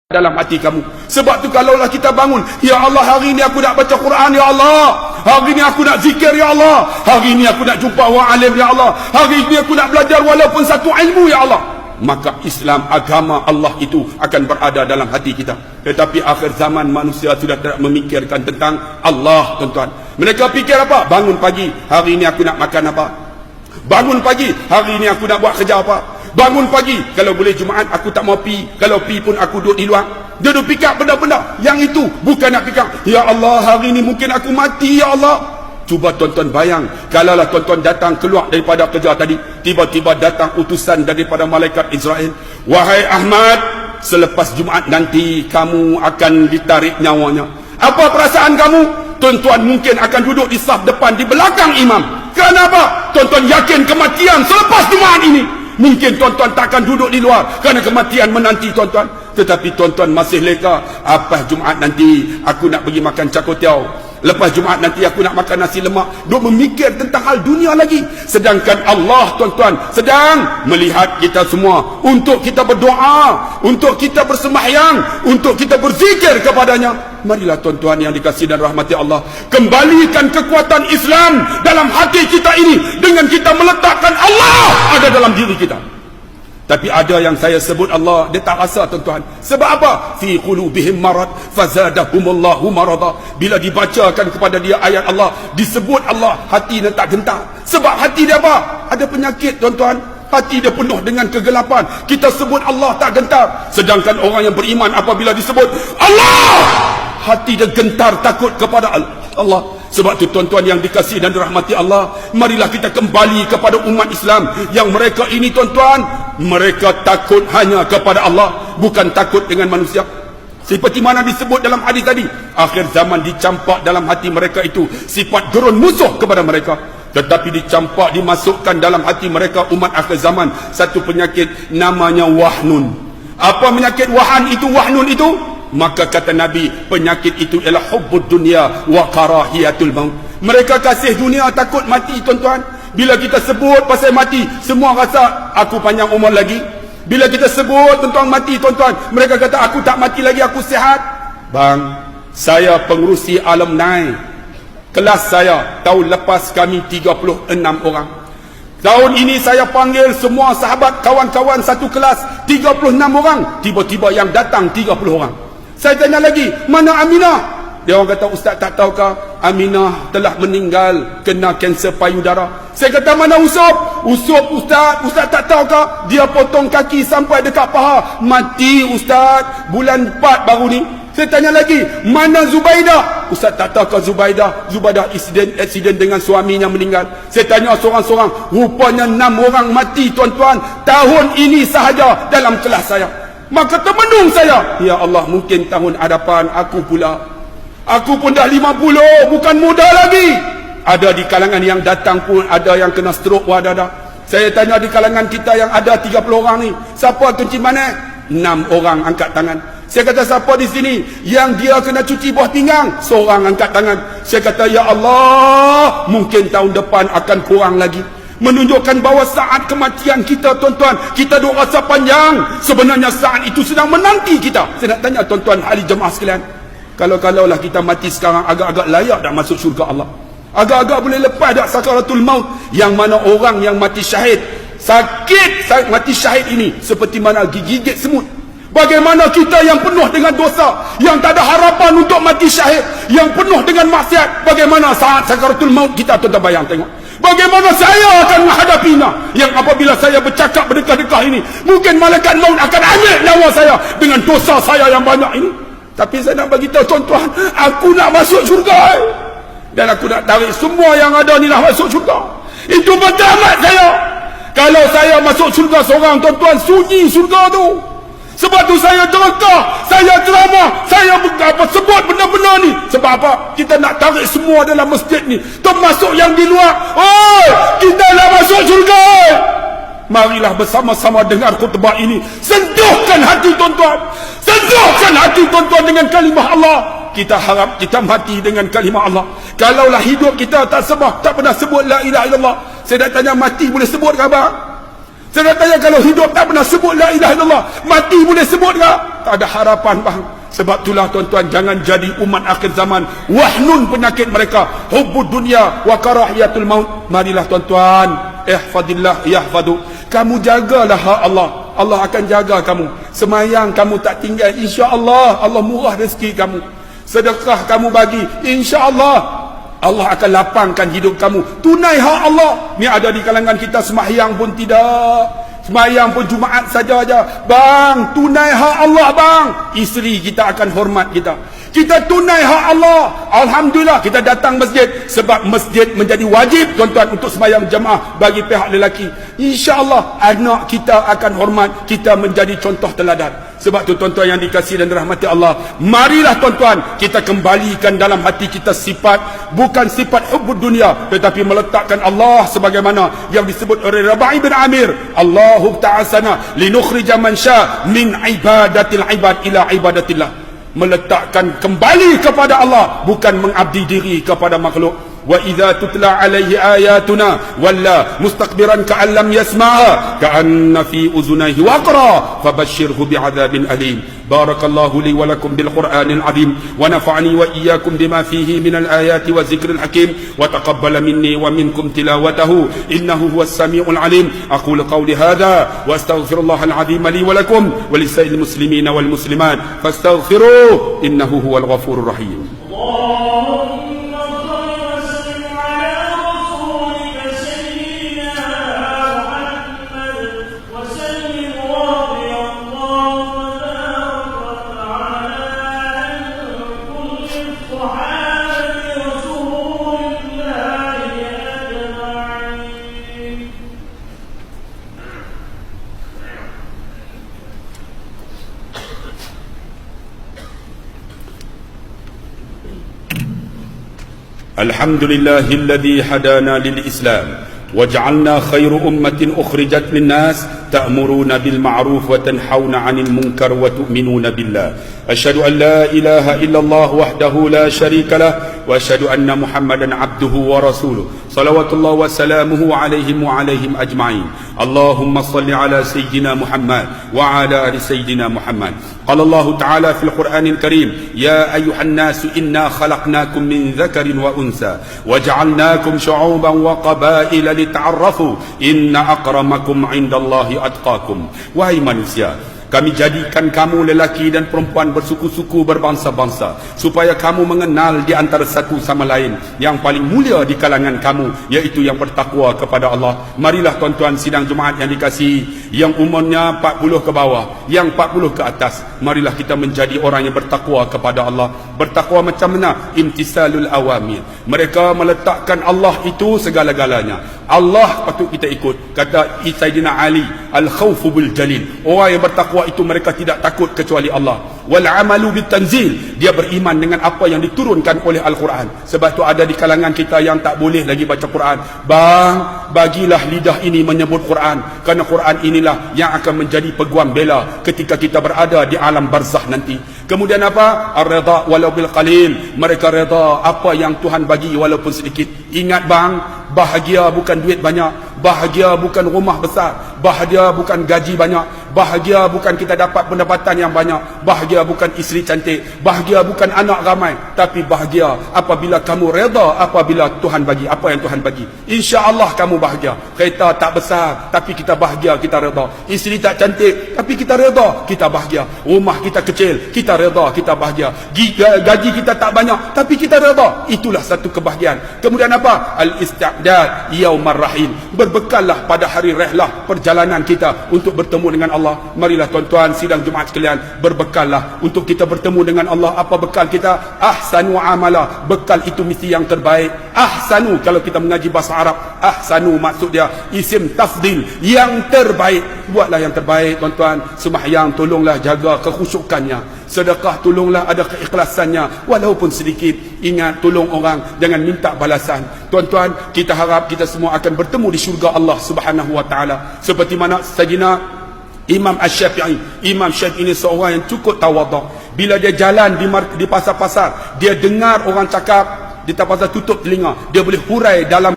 dalam hati kamu. Sebab tu kalaulah kita bangun, ya Allah, hari ini aku nak baca Quran, ya Allah, hari ini aku nak zikir, ya Allah, hari ini aku nak jumpa orang alim, ya Allah, hari ini aku nak belajar walaupun satu ilmu, ya Allah, maka Islam, agama Allah itu akan berada dalam hati kita. Tetapi akhir zaman manusia sudah tidak memikirkan tentang Allah, tuan-tuan. Mereka fikir apa? Bangun pagi, hari ini aku nak makan apa? Bangun pagi, hari ini aku nak buat kerja apa? Bangun pagi, kalau boleh Jumaat aku tak mau pi, kalau pi pun aku duduk di luar. Dia duduk fikir benda-benda yang itu, bukan nak fikir, ya Allah, hari ini mungkin aku mati, ya Allah. Cuba tuan-tuan bayang, kalaulah tuan-tuan datang keluar daripada kerja tadi, tiba-tiba datang utusan daripada malaikat Israel, wahai Ahmad, selepas Jumaat nanti kamu akan ditarik nyawanya. Apa perasaan kamu? Tuan-tuan mungkin akan duduk di saf depan, di belakang imam. Kenapa? Tuan-tuan yakin kematian selepas Jumaat ini. Mungkin tuan-tuan takkan duduk di luar kerana kematian menanti tuan-tuan. Tetapi tuan-tuan masih leka, apa Jumaat nanti aku nak pergi makan cakotiau, lepas Jumaat nanti aku nak makan nasi lemak. Duk memikir tentang hal dunia lagi. Sedangkan Allah, tuan-tuan, sedang melihat kita semua, untuk kita berdoa, untuk kita bersembahyang, untuk kita berzikir kepadanya. Marilah tuan-tuan yang dikasihi dan rahmati Allah, kembalikan kekuatan Islam dalam hati kita ini dengan kita meletakkan Allah ada dalam diri kita. Tapi ada yang saya sebut Allah, dia tak rasa, tuan-tuan. Sebab apa? Fi qulubihim marad fazadahumullahu marada. Bila dibacakan kepada dia ayat Allah, disebut Allah, hati dia tak gentar. Sebab hati dia apa? Ada penyakit, tuan-tuan. Hati dia penuh dengan kegelapan. Kita sebut Allah tak gentar. Sedangkan orang yang beriman apabila disebut Allah, hati dia gentar, takut kepada Allah. Sebab tu tuan-tuan yang dikasihi dan dirahmati Allah, marilah kita kembali kepada umat Islam yang mereka ini, tuan-tuan, mereka takut hanya kepada Allah, bukan takut dengan manusia. Seperti mana disebut dalam hadis tadi, akhir zaman dicampak dalam hati mereka itu sifat gerun musuh kepada mereka. Tetapi dicampak, dimasukkan dalam hati mereka umat akhir zaman satu penyakit namanya wahnun. Apa penyakit wahan itu, wahnun itu? Maka kata Nabi, penyakit itu ialah hubbud dunia wa karahiyatul maut. Mereka kasih dunia, takut mati, tuan-tuan. Bila kita sebut pasal mati, semua rasa aku panjang umur lagi. Bila kita sebut tentang mati, tuan-tuan, mereka kata aku tak mati lagi, aku sihat. Bang, saya pengerusi alumni. Kelas saya tahun lepas kami 36 orang. Tahun ini saya panggil semua sahabat, kawan-kawan satu kelas 36 orang. Tiba-tiba yang datang 30 orang. Saya tanya lagi, mana Aminah? Dia orang kata, Ustaz tak tahukah Aminah telah meninggal kena kanser payudara? Saya kata, mana Usop? Usop, Ustaz tak tahukah dia potong kaki sampai dekat paha, mati Ustaz bulan 4 baru ni. Saya tanya lagi, mana Zubaidah? Ustaz tak tahukah Zubaidah accident dengan suaminya meninggal. Saya tanya seorang-seorang, rupanya 6 orang mati, tuan-tuan, tahun ini sahaja dalam kelas saya. Maka termenung saya, ya Allah, mungkin tahun hadapan aku pula. Aku pun dah 50, bukan muda lagi. Ada di kalangan yang datang pun ada yang kena stroke wadada. Saya tanya di kalangan kita yang ada 30 orang ni, siapa kunci mana? 6 orang angkat tangan. Saya kata, siapa di sini yang dia kena cuci buah pinggang? Seorang angkat tangan. Saya kata, ya Allah, mungkin tahun depan akan kurang lagi. Menunjukkan bahawa saat kematian kita, tuan-tuan, kita duk rasa panjang. Sebenarnya saat itu sedang menanti kita. Saya nak tanya tuan-tuan ahli jemaah sekalian, kalau-kalaulah kita mati sekarang, agak-agak layak dah masuk syurga Allah? Agak-agak boleh lepas dah sakaratul maut? Yang mana orang yang mati syahid, sakit mati syahid ini seperti mana gigit semut. Bagaimana kita yang penuh dengan dosa, yang tak ada harapan untuk mati syahid, yang penuh dengan maksiat, bagaimana saat sakaratul maut kita? Tuan-tuan bayang tengok, bagaimana saya akan menghadapinya, yang apabila saya bercakap berdekah-dekah ini, mungkin malaikat maut akan ambil nyawa saya dengan dosa saya yang banyak ini. Tapi saya nak bagi tahu tuan-tuan, aku nak masuk syurga, dan aku nak tarik semua yang ada ni lah masuk syurga. Itu bertamat saya. Kalau saya masuk syurga seorang, tuan-tuan, sunyi syurga tu. Sebab tu saya jerakah, saya ceramah, saya sebut benda-benda ni. Sebab apa? Kita nak tarik semua dalam masjid ni, termasuk yang di luar. Oh, kita nak masuk syurga. Marilah bersama-sama dengar khutbah ini. Sentuhkan hati tuan-tuan. Sentuhkan hati tuan-tuan dengan kalimah Allah. Kita harap kita mati dengan kalimah Allah. Kalaulah hidup kita tak pernah sebut la ilaha illallah. Saya nak tanya, mati boleh sebut ke abang? Sedangkan kalau hidup tak pernah sebut la ilaha illallah, mati boleh sebut ke? Tak ada harapan bang. Sebab itulah tuan-tuan, jangan jadi umat akhir zaman wahnun penyakit mereka, hubbud dunia wa karahiyatul maut. Marilah tuan-tuan, ihfadillah yahfadu. Kamu jagalah hak Allah, Allah akan jaga kamu. Semayang kamu tak tinggal, insya-Allah Allah murah rezeki kamu. Sedekah kamu bagi, insya-Allah Allah akan lapangkan hidup kamu. Tunai hak Allah. Ni ada di kalangan kita sembahyang pun tidak, sembahyang pun Jumaat saja aja. Bang, tunai hak Allah bang. Isteri kita akan hormat kita. Kita tunai hak Allah. Alhamdulillah kita datang masjid, sebab masjid menjadi wajib tuan-tuan untuk sembahyang jemaah bagi pihak lelaki. InsyaAllah anak kita akan hormat, kita menjadi contoh teladan. Sebab tu tuan-tuan yang dikasihi dan dirahmati Allah, marilah tuan-tuan kita kembalikan dalam hati kita sifat, bukan sifat hubbud dunia, tetapi meletakkan Allah sebagaimana yang disebut oleh Rabi' bin Amir, Allahu ta'asana linukhrija man sya min ibadatil ibad ila ibadatillah. Meletakkan kembali kepada Allah, bukan mengabdi diri kepada makhluk. Wa idza tutla alaihi ayatuna walla mustakbiran ka'an lam yasma'ha ka'anna fi uzunayhi waqra fabashshirhu bi'adzabin alim. Barakallahu li wa lakum bil Qur'anil azim wa nafa'ani wa iyyakum bima fihi minal ayati wa zikril hakim wa taqabbala minni wa minkum tilawatahu innahu huwas samiul alim. Aqulu qawli hadha wa astaghfirullahal azim li wa lakum wa lisa'il muslimina wal muslimat fastaghfiruhu innahu huwal ghafurur rahim. الحمد لله الذي هدانا للإسلام وجعلنا خير أمة أخرجت للناس تأمرون بالمعروف وتنحون عن المنكر وتؤمنون بالله. أشهد أن لا إله إلا الله وحده لا شريك له وأشهد أن محمدا عبده ورسوله صلوات الله وسلامه عليهم وعليهم أجمعين. اللهم صل على سيدنا محمد وعلى آل سيدنا محمد. قال الله تعالى في القرآن الكريم يا أيها الناس إنا خلقناكم من ذكر وأنثى وجعلناكم شعوبا وقبائل لتعرفوا إن أكرمكم عند الله أتقاكم. Wahai manusia, kami jadikan kamu lelaki dan perempuan bersuku-suku, berbangsa-bangsa, supaya kamu mengenal di antara satu sama lain. Yang paling mulia di kalangan kamu iaitu yang bertakwa kepada Allah. Marilah tuan-tuan sidang Jumaat yang dikasihi, yang umurnya 40 ke bawah, yang 40 ke atas, marilah kita menjadi orang yang bertakwa kepada Allah. Bertakwa macam mana? Imtisalul awamir. Mereka meletakkan Allah itu segala-galanya. Allah patut kita ikut. Kata Sayyidina Ali, al-khawfu bil jalil. Orang yang bertakwa itu mereka tidak takut kecuali Allah. Wal amalu bit tanzil, dia beriman dengan apa yang diturunkan oleh Al-Quran. Sebab tu ada di kalangan kita yang tak boleh lagi baca Quran. Bang, bagilah lidah ini menyebut Quran, kerana Quran inilah yang akan menjadi peguam bela ketika kita berada di alam barzakh nanti. Kemudian apa? Ar-ridha walau bil qalil. Mereka reda apa yang Tuhan bagi walaupun sedikit. Ingat bang, bahagia bukan duit banyak, bahagia bukan rumah besar, bahagia bukan gaji banyak, bahagia bukan kita dapat pendapatan yang banyak, bahagia bukan isteri cantik, bahagia bukan anak ramai, tapi bahagia apabila kamu reda apabila Tuhan bagi apa yang Tuhan bagi. InsyaAllah kamu bahagia. Kereta tak besar tapi kita bahagia, kita reda. Isteri tak cantik tapi kita reda, kita bahagia. Rumah kita kecil, kita reda, kita bahagia. Gaji kita tak banyak tapi kita reda. Itulah satu kebahagiaan. Kemudian apa? Al-isti'dad yaumar rahil. Berbekallah pada hari rehlah perjalanan kita untuk bertemu dengan Allah. Marilah tuan-tuan sidang Jumaat sekalian, berbekallah untuk kita bertemu dengan Allah. Apa bekal kita? Ahsanu amala. Bekal itu mesti yang terbaik. Ahsanu, kalau kita mengaji bahasa Arab, ahsanu maksud dia isim tafdil, yang terbaik. Buatlah yang terbaik tuan-tuan. Sembahyang tolonglah jaga kekhusyukannya. Sedekah tolonglah ada keikhlasannya walaupun sedikit. Ingat, tolong orang, jangan minta balasan. Tuan-tuan, kita harap kita semua akan bertemu di syurga Allah Subhanahu wa taala. Seperti mana Sayyidina Imam Asy-Syafi'i. Imam Syafi'i ini seorang yang cukup tawaduk. Bila dia jalan di pasar-pasar, dia dengar orang cakap, dia tak pasal tutup telinga, dia boleh hurai dalam